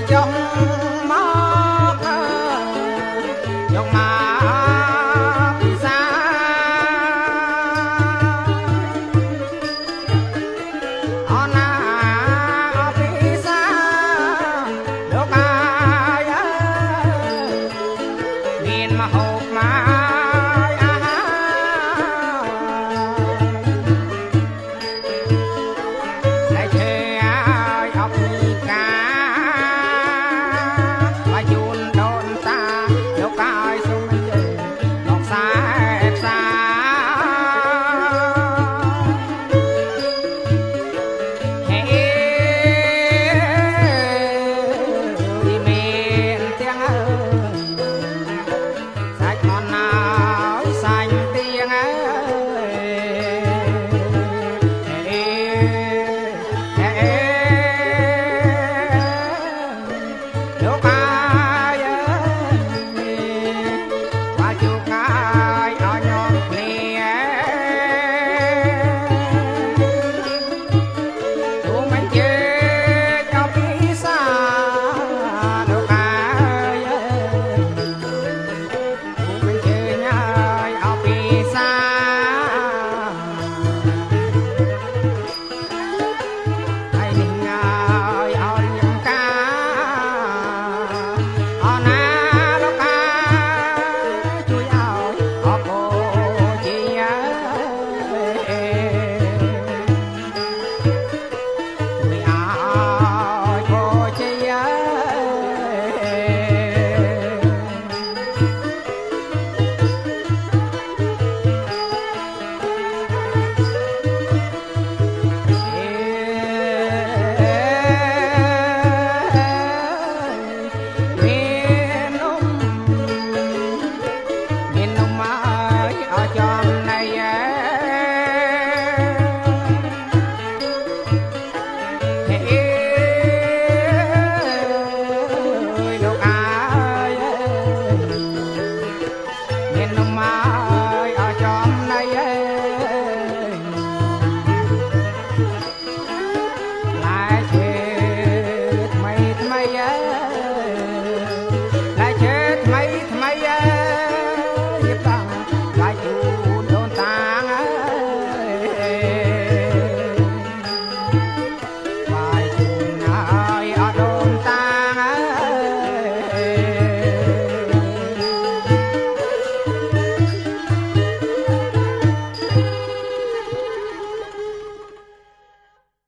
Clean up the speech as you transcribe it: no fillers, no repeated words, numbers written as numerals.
trong mắt trong mắt xa on a phía xa lúc ai miền mà hộp mai lại chơi ai học đi cả và chun đồn ta lúc ai xuống chơi ngọc xa em xa đi miền tiếng ơi sạch con áo xanh tiếng lúc ai qua chúc ai ở nhon lìa chúng mình chơi cho phía xa lúc ai chúng mình chơi nhai ở phía xa ai đình ai ở riêng ca on